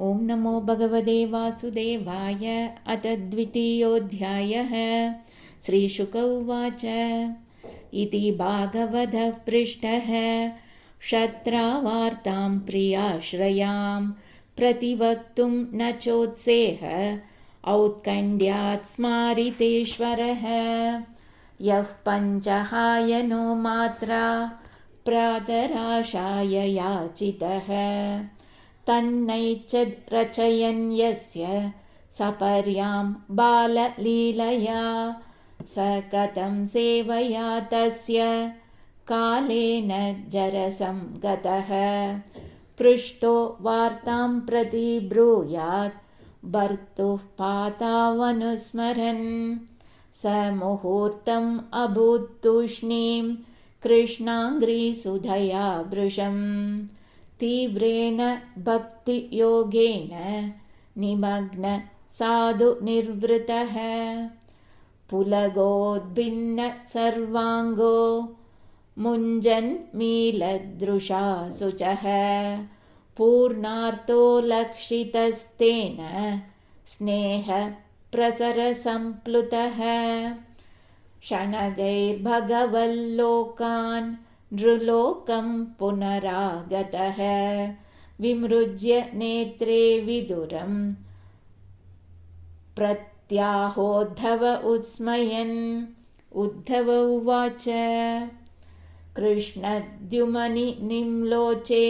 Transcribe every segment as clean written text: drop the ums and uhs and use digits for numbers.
ॐ नमो भगवते वासुदेवाय। अथ द्वितीयोऽध्यायः। श्रीशुक उवाच। इति भागवतः पृष्टः क्षत्रावार्तां प्रियाश्रयां प्रतिवक्तुं न चोत्सेह औत्कण्ठ्यात् स्मारितेश्वरः। यः पञ्चहायनो मात्रा प्रातराशाय याचितः तन्नैच्छद् रचयन् यस्य सपर्यां बाललीलया स कथं सेवया तस्य कालेन जरसं गतः। पृष्टो वार्तां प्रति ब्रूयात् भर्तुः पातावनुस्मरन् स मुहूर्तम् अभूत् तूष्णीं कृष्णाङ्घ्रिसुधया भृशम्। तीव्रेण भक्तियोगेन निमग्न साधु निर्वृतः पुलगोद्भिन्न सर्वाङ्गो मुञ्जन् मीलदृशा शुचः। पूर्णार्तो लक्षितस्तेन स्नेह प्रसरसम्प्लुतः शनगैर्भगवल्लोकान् नृलोकं पुनरागतः। विमृज्य नेत्रे विदुरं प्रत्याहोद्धव उत्स्मयन्। उद्धव उवाच। कृष्णद्युमनि निम्लोचे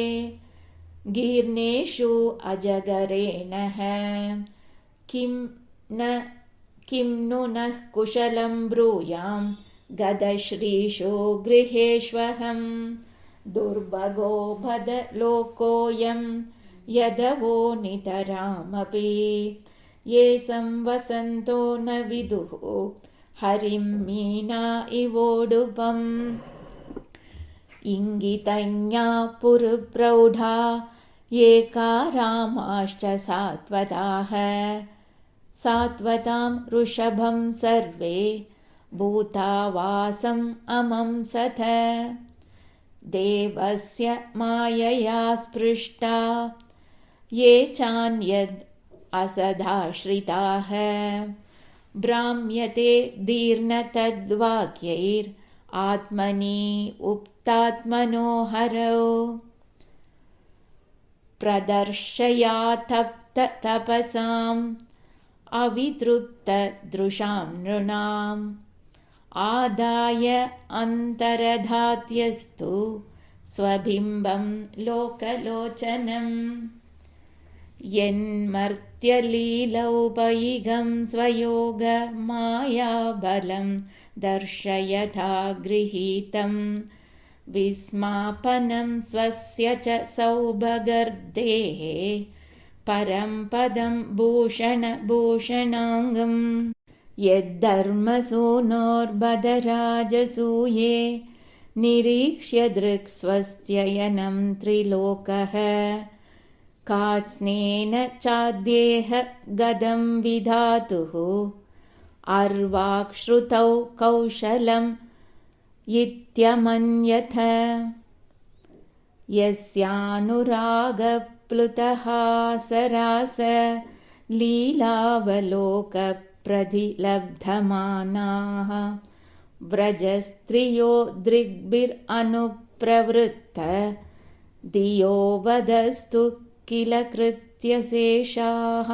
गीर्णेषु अजगरेणः किं नु नः कुशलं ब्रूयां गदश्रीषु गृहेष्वहं। दुर्भगो भदलोकोऽयं यदवो नितरामपि ये संवसन्तो न विदुः हरिं मीना इवोडुपम्। इङ्गितज्ञा पुरप्रौढा एका रामाश्च सात्वताः सात्वतां वृषभं सर्वे भूतावासम् अमंसथ। देवस्य मायया स्पृष्टा ये चान्यद् असदाश्रिताः भ्राम्यते दीर्णतद्वाक्यैर् आत्मनि उक्तात्मनो हरौ। प्रदर्शयातप्ततपसाम् अवितृप्तदृशां नृणाम् आदाय अन्तरधात्यस्तु स्वबिम्बं लोकलोचनम्। यन्मर्त्यलीलौपैगं स्वयोगमायाबलं दर्शयथा गृहीतं विस्मापनं स्वस्य च सौभगर्देः परं पदं भूषणभूषणाङ्गम्। यद्धर्मसूनोर्बधराजसूये निरीक्ष्य दृक्स्वस्त्ययनं त्रिलोकः कात्स्नेन चाद्येह गदं विधातुः अर्वाक्श्रुतौ कौशलम् इत्यमन्यथ। यस्यानुरागप्लुतः सरास लीलावलोकप्रतिलब्धमानाः व्रजस्त्रियो दृग्भिरनुप्रवृत्त धियो वदस्तु किल कृत्यशेषाः।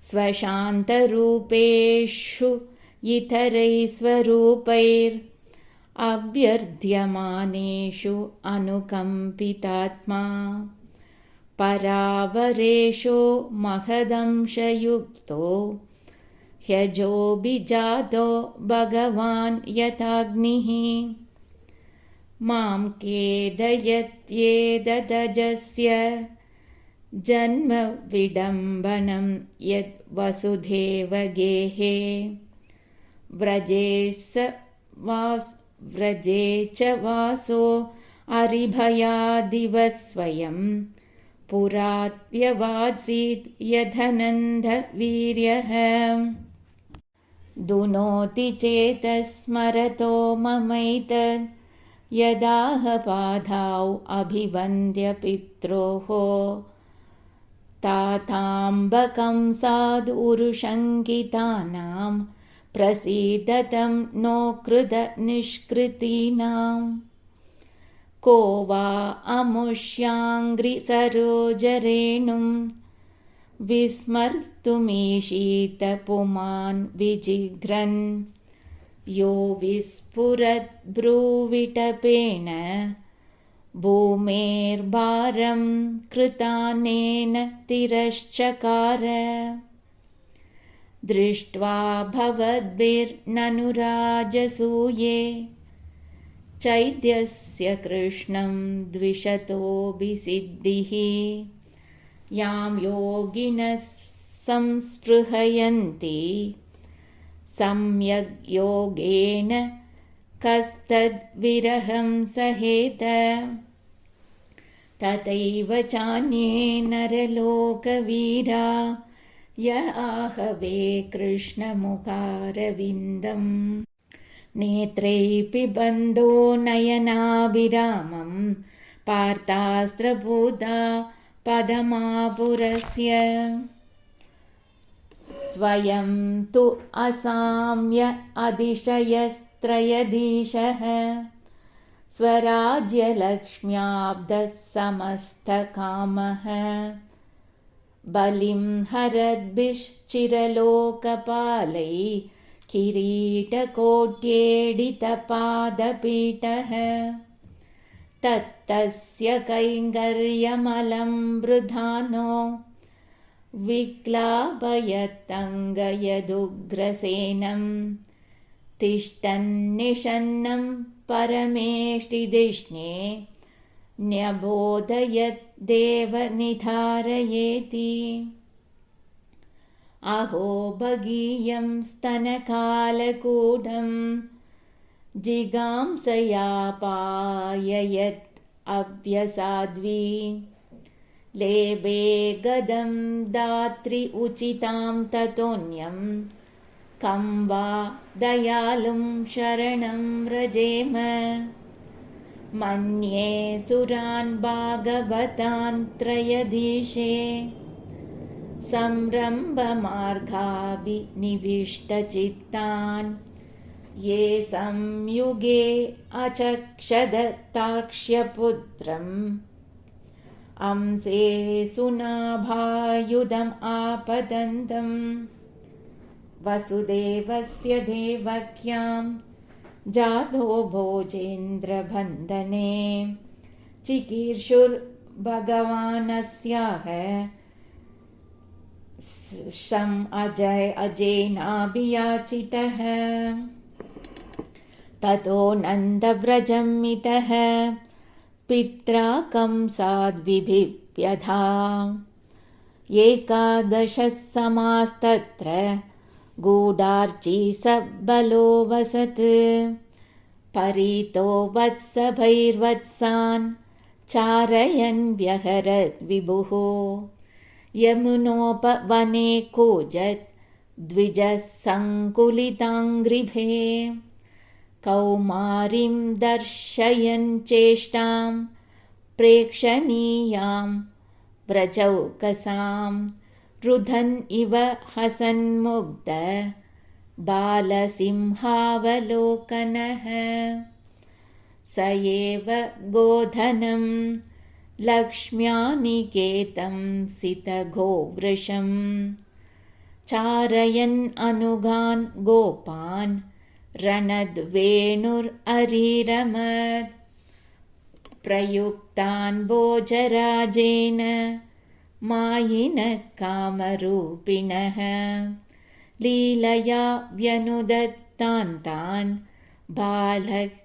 स्वशान्तरूपेषु इतरैस्वरूपैरभ्यर्ध्यमानेषु अनुकम्पितात्मा परावरेशो महदंशयुक्तो ह्यजोऽभिजातो भगवान् यथाग्निः। मां खेदयत्येतदजस्य जन्म विडम्बनं यद्वसुधेवगेहे। व्रजे च वासो अरिभयादिवस्वयं पुरात्यवासीत् यथनन्दवीर्यः। दुनोति चेतः स्मरतो ममैतद् यदाह पादाौ अभिवन्द्य पित्रोः ताताम्बकं साधुरुशङ्कितानां प्रसीदतं नो कृतनिष्कृतीनां को वा अमुष्याङ्घ्रिसरोजरेणुं विस्मर्तुमीशीतपुमान् विजिघ्रन् यो विस्फुरद्भ्रूविटपेन भूमेर्भारं कृतानेन तिरश्चकार दृष्ट्वा भवद्भिर्ननुराजसूये चैद्यस्य कृष्णं द्विषतोऽभिसिद्धिः यां योगिनः संस्पृहयन्ति सम्यग् योगेन कस्तद्विरहं सहेत तथैव चान्ये नरलोकवीरा य आहवे कृष्णमुखारविन्दम् नेत्रैः पिबन्धो नयनाभिरामं पार्थास्त्रभूता पदमापुरस्य स्वयं तु असाम्य अतिशयस्त्रयधीशः स्वराज्यलक्ष्म्याब्धः समस्तकामः बलिं हरद्भिश्चिरलोकपालैः किरीटकोट्येडितपादपीठः तत्तस्य कैङ्कर्यमलं वृधानो विक्लापयत्तङ्गयदुग्रसेनं तिष्ठन्निषन्नं परमेष्टिधिष्णे न्यबोधयद्देवनिधारयेति अहो भगीयं स्तनकालकूटं जिगांसयापाययत् अभ्यसाध्वी लेभे गदं दात्री उचितां ततोऽन्यं कं वा दयालुं शरणं व्रजेम मन्ये सुरान् भागवतान् त्रयधीशे संरम्भमार्गाभिनिविष्टचित्तान् ये संयुगे अचक्षदत्ताक्ष्यपुत्रम् अंसे सुनाभायुधम् आपतन्तं वसुदेवस्य देवक्यां जातो भोजेन्द्रबन्धने चिकीर्षुर्भगवानस्याः अजेनाभियाचितः ततो नन्दव्रजं मितः पित्रा कंसाद्विभिप्यधा एकादशः समास्तत्र गूढार्ची सबलो वसत् परीतो वत्सभैर्वत्सान् चारयन् व्यहरत् विभुः यमुनोपवने कूजत् द्विजः सङ्कुलिताङ्घ्रिभे कौमारीं दर्शयन् चेष्टां प्रेक्षणीयां व्रजौकसां रुधन् इव हसन्मुग्ध बालसिंहावलोकनः स एव गोधनं लक्ष्म्यानिकेतं सितगोवृषं चारयन् अनुगान् गोपान् रणद्वेणुररिरमत् प्रयुक्तान् भोजराजेन मायिनः कामरूपिणः लीलया व्यनुदत्तान् तान् बालक्रीडनकानिव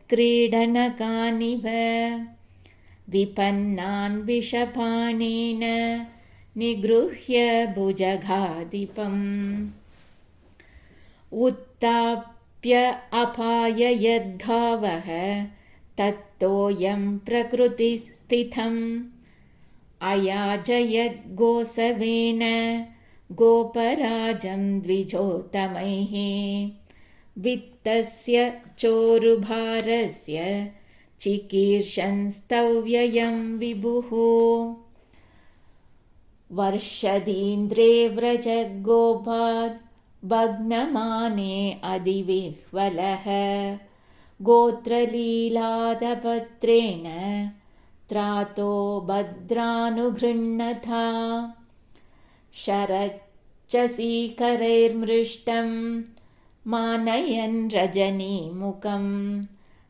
विपन्नान् विषपाणेन निगृह्य भुजगाधिपम् उत्थाप्य अपाययद्गावः तत्तोऽयं प्रकृतिस्थितम् अयाजयद्गोसवेन गोपराजं द्विजोत्तमैः वित्तस्य चोरुभारस्य चिकीर्षन् स्तव्ययं विभुः वर्षदीन्द्रे व्रजगोपाद् भग्नमाने अधिविह्वलः गोत्रलीलादपत्रेण त्रातो भद्रानुगृह्णथा शरच्चसीकरैर्मृष्टं मानयन् रजनीमुखं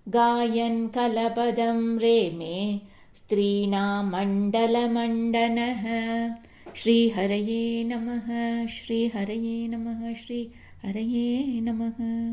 गायन् कलपदं रेमे स्त्रीणामण्डलमण्डनः। श्रीहरये नमः, श्रीहरये नमः, श्रीहरये नमः।